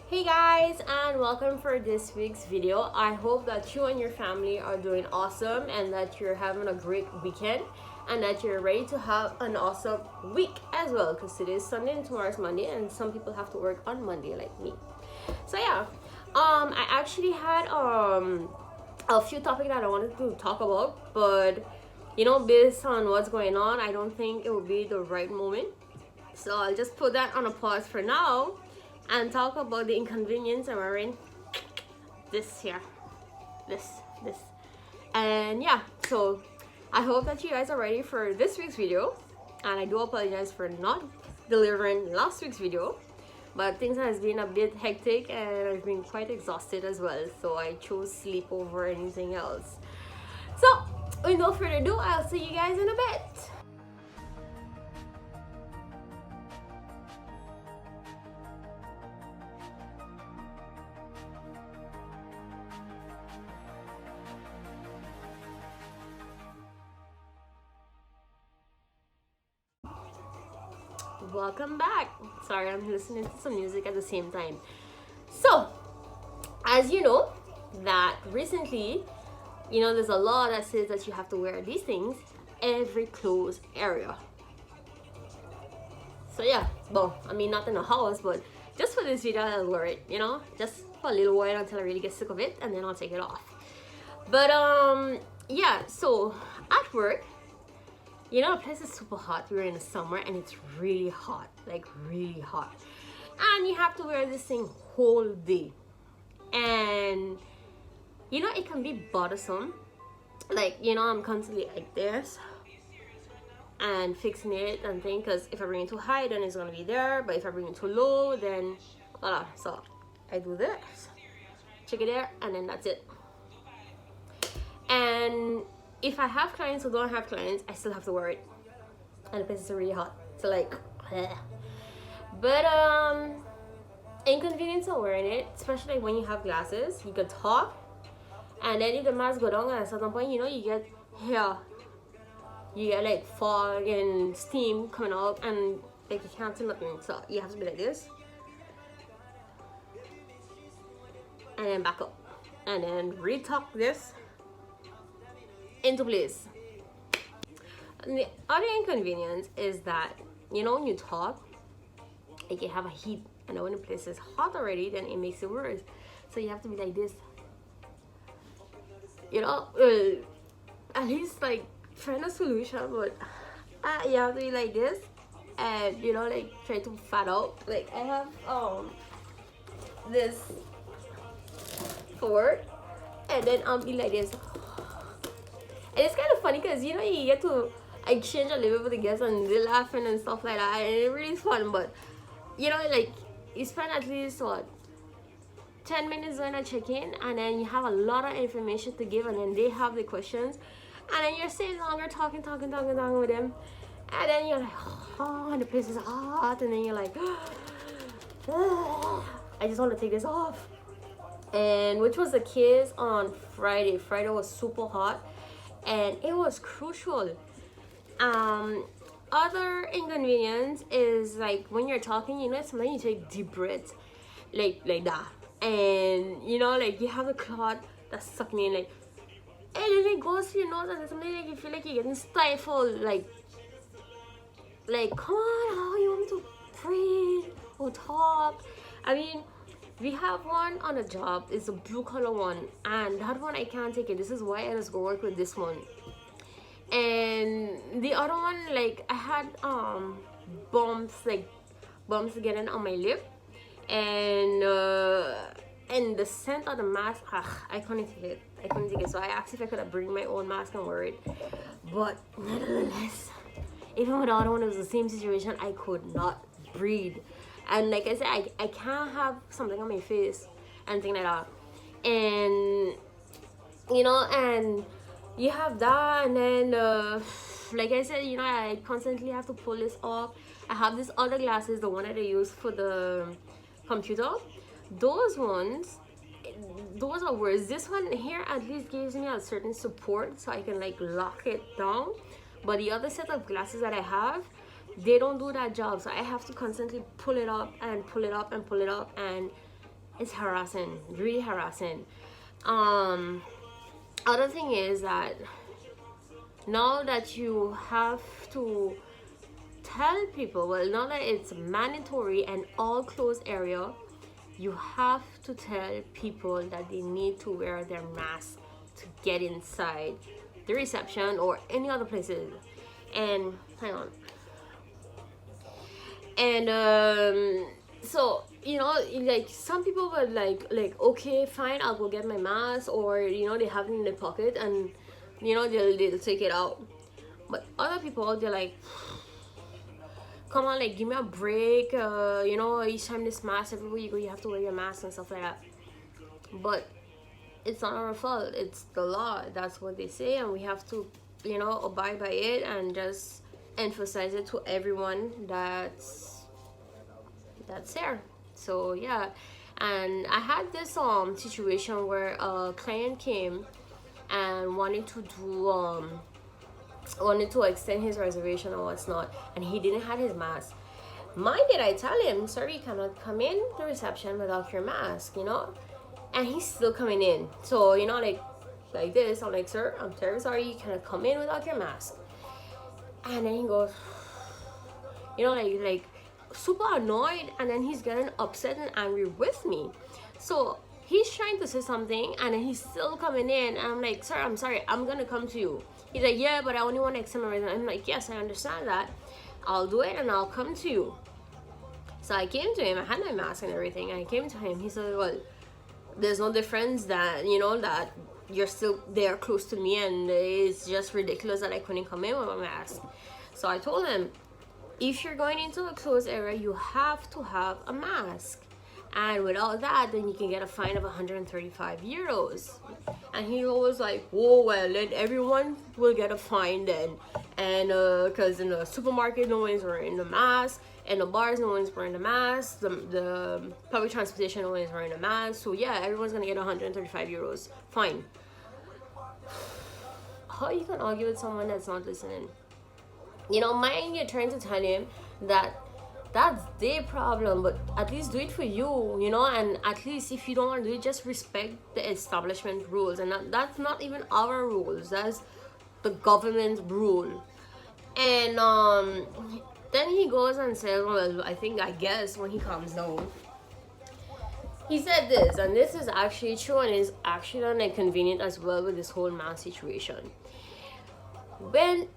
Hey guys, and welcome for this week's video. I hope that you and your family are doing awesome and that you're having a great weekend and that you're ready to have an awesome week as well, because today is Sunday and tomorrow's Monday and some people have to work on Monday like me. So yeah, I actually had a few topics that I wanted to talk about, but based on what's going on, I don't think it would be the right moment. So I'll just put that on a pause for now and talk about the inconvenience I'm wearing this here. This. And yeah, so I hope that you guys are ready for this week's video. And I do apologize for not delivering last week's video. But things has been a bit hectic and I've been quite exhausted as well. So I chose sleep over anything else. So, with no further ado, I'll see you guys in a bit. Welcome back. Sorry, I'm listening to some music at the same time. So, as you know, that recently, there's a law that says that you have to wear these things every closed area. So yeah, well, I mean, not in the house, but just for this video, I'll wear it, just for a little while until I really get sick of it, and then I'll take it off. But yeah, so at work, the place is super hot. We're in the summer and it's really hot, like really hot. And you have to wear this thing whole day. And, it can be bothersome. Like, I'm constantly like this and fixing it and things. Because if I bring it too high, then it's going to be there. But if I bring it too low, then voila. So I do this. Check it there and then that's it. And if I have clients or don't have clients, I still have to wear it. And the place is really hot. So like, bleh. But inconvenience of wearing it, especially like when you have glasses, you can talk. And then if the mask go down at a certain point, you get hair. You get like fog and steam coming out and like you can't see nothing. So you have to be like this. And then back up. And then re-tuck this into place. And the other inconvenience is that when you talk, like you have a heat, and when the place is hot already, then it makes it worse. So you have to be like this. At least like find a solution, but you have to be like this, and like try to fat out. Like I have this forward, and then I'll be like this. And it's kind of funny because you get to exchange a little bit with the guests and they're laughing and stuff like that, and it really is fun. But like you spend at least 10 minutes doing a check-in, and then you have a lot of information to give, and then they have the questions, and then you're staying longer talking with them, and then you're like, oh, and the place is hot, and then you're like, I just want to take this off. And which was the case on Friday. Friday was super hot. And it was crucial. Other inconvenience is like when you're talking, sometimes you take deep breaths, like that, and like you have a clot that's sucking in, like, and then it goes to your nose, and sometimes like you feel like you're getting stifled, like come on, how you want me to breathe or talk? I mean, we have one on a job, it's a blue color one, and that one I can't take it. This is why I just go work with this one. And the other one, like I had bumps getting on my lip, and the scent of the mask, I couldn't take it. So I asked if I could bring my own mask and wear it, but nevertheless, even with the other one, it was the same situation. I could not breathe. And like I said, I can't have something on my face and things like that. And and you have that, and then like I said, I constantly have to pull this off. I have these other glasses, the one that I use for the computer. Those are worse. This one here at least gives me a certain support, so I can like lock it down. But the other set of glasses that I have, they don't do that job, so I have to constantly pull it up and pull it up and pull it up, and It's harassing, really harassing. Um, Other thing is that now that you have to tell people, well, now that it's mandatory and all closed area, you have to tell people that they need to wear their mask to get inside the reception or any other places. And hang on. And so like some people were like okay, fine, I'll go get my mask, or they have it in their pocket, and they'll take it out. But other people, they're like, come on, like, give me a break. Each time this mask, everywhere you go, you have to wear your mask and stuff like that. But it's not our fault. It's the law. That's what they say, and we have to, abide by it and just emphasize it to everyone that's there. So yeah, and I had this situation where a client came and wanted to extend his reservation or what's not, and he didn't have his mask. Mind did I tell him, sir, you cannot come in the reception without your mask, and he's still coming in. So like this, I'm like, sir, I'm terribly sorry, you cannot come in without your mask. And then he goes, like super annoyed, and then he's getting upset and angry with me. So he's trying to say something, and then he's still coming in, and I'm like, sir, I'm sorry, I'm gonna come to you. He's like, yeah, but I only want to extend my reservation. I'm like, yes, I understand that, I'll do it and I'll come to you. So I came to him, I had my mask and everything, and I came to him. He said, well, there's no difference that that you're still there close to me, and it's just ridiculous that I couldn't come in with my mask. So I told him, if you're going into a closed area, you have to have a mask, and without that, then you can get a fine of 135 euros. And he was like, whoa, well, then everyone will get a fine then. And because in the supermarket, no one's wearing the mask, in the bars, no one's wearing the mask, the public transportation, no one's wearing a mask, so yeah, everyone's gonna get 135 euros fine. How you can argue with someone that's not listening? Mind you're trying to tell him that that's their problem, but at least do it for you, and at least if you don't want to do it, just respect the establishment rules. And that's not even our rules, that's the government rule. And then he goes and says, well, I guess when he comes down, he said this, and this is actually true, and is actually an inconvenient as well with this whole mask situation. When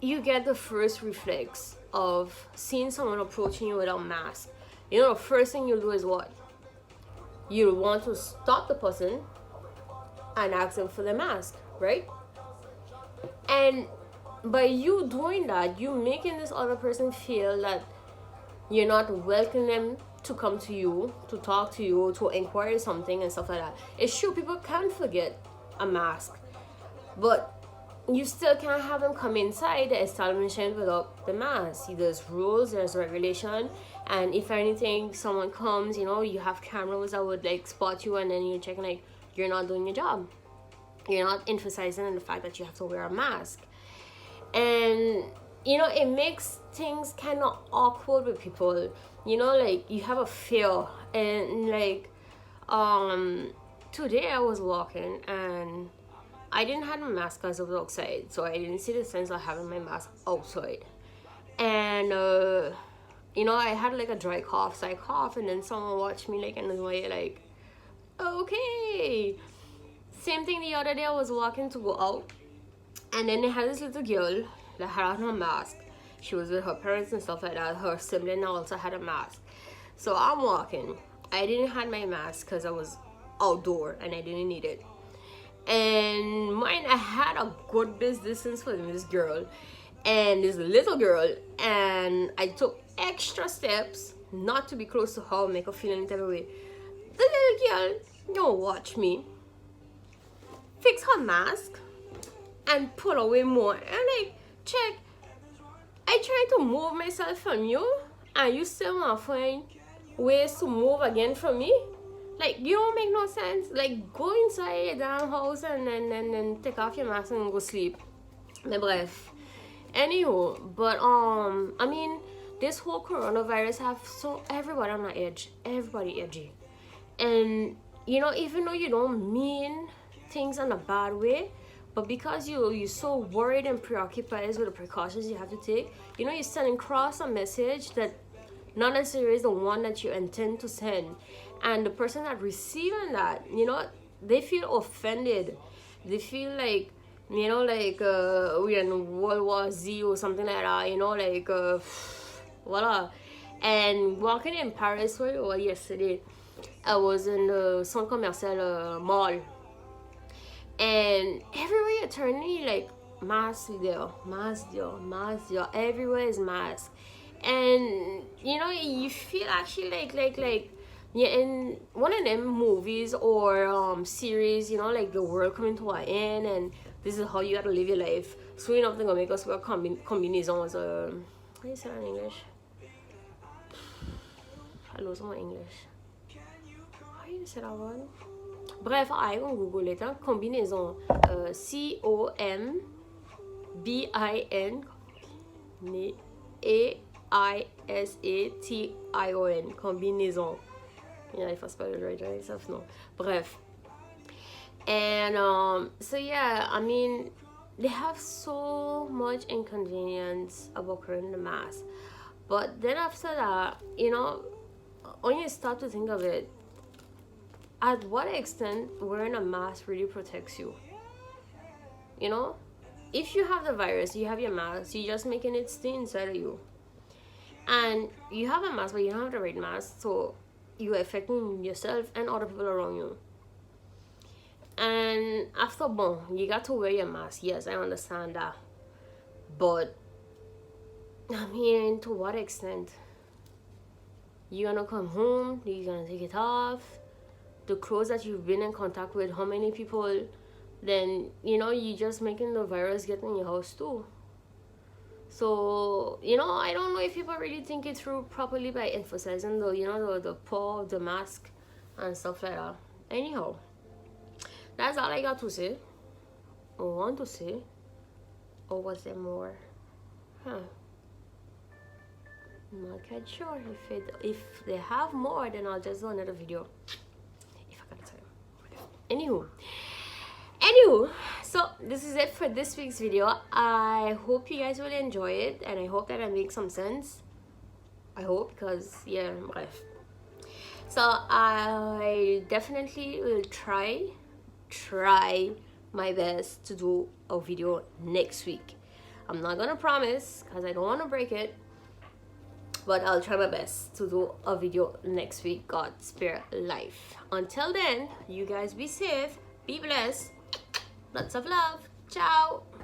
you get the first reflex of seeing someone approaching you without mask, the first thing you'll do is what? You'll want to stop the person and ask them for the mask, right? And by you doing that, you making this other person feel that you're not welcoming them to come to you, to talk to you, to inquire something and stuff like that. It's true, people can forget a mask, but you still can't have them come inside the establishment without the mask. There's rules, there's regulation, and if anything, someone comes, you have cameras that would spot you, and then you're checking you're not doing your job. You're not emphasizing on the fact that you have to wear a mask. And it makes things kind of awkward with people. You have a fear, and today I was walking and I didn't have my mask because I was outside, so I didn't see the sense of having my mask outside. And I had a dry cough, so I coughed, and then someone watched me in the way, okay. Same thing the other day, I was walking to go out, and then they had this little girl that had on her mask. She was with her parents and stuff like that. Her sibling also had a mask. So I'm walking. I didn't have my mask because I was outdoor and I didn't need it. And mine, I had a good distance from this girl and this little girl, and I took extra steps not to be close to her, make her feel any type of way. The little girl don't watch me, fix her mask and pull away more, and check, I try to move myself from you and you still want to find ways to move again from me. You don't make no sense. Go inside your damn house and then take off your mask and go sleep. My breath. Anywho, but this whole coronavirus have so everybody on the edge. Everybody edgy. And you know, even though you don't mean things in a bad way, but because you're so worried and preoccupied with the precautions you have to take, you know, you're sending across a message that not necessarily is the one that you intend to send. And the person that receiving that, you know, they feel offended. They feel like, you know, like we're in World War Z or something like that, you know, like voila. And walking in Paris where you were yesterday, I was in the Centre Commercial mall, and everywhere you turn, you like mask there, mask there, mask there. Everywhere is mask, and you know you feel actually like you're in one of them movies or series. You know, like the world coming to an end, and this is how you gotta live your life. So you know, nothing gonna make us wear combinaisons. How do you say that in English? I lose my English. How do you say that word? Bref, I on Google it, hein? Combinaison. COMBIN AISATION. Combinaison. Yeah, if I spell it right, myself, no. Bref. And so yeah, I mean, they have so much inconvenience about wearing the mask. But then after that, you know, when you start to think of it, at what extent wearing a mask really protects you? You know, if you have the virus, you have your mask, you're just making it stay inside of you. And you have a mask, but you don't have the right mask, so you're affecting yourself and other people around you. And after, you got to wear your mask. Yes, I understand that. But, I mean, to what extent? You're gonna come home, you're gonna take it off. The clothes that you've been in contact with, how many people, then you know you just making the virus get in your house too. So you know, I don't know if people really think it through properly by emphasizing the, you know, the paw, the mask and stuff like that. Anyhow, that's all I got to say or want to say. Or was there more? I'm not quite sure. If they have more, then I'll just do another video. Anywho, so this is it for this week's video. I hope you guys will enjoy it, and I hope that I make some sense. I hope, because yeah, bref. So I definitely will try my best to do a video next week. I'm not gonna promise because I don't want to break it, but I'll try my best to do a video next week. God spare life. Until then, you guys be safe, be blessed, lots of love. Ciao.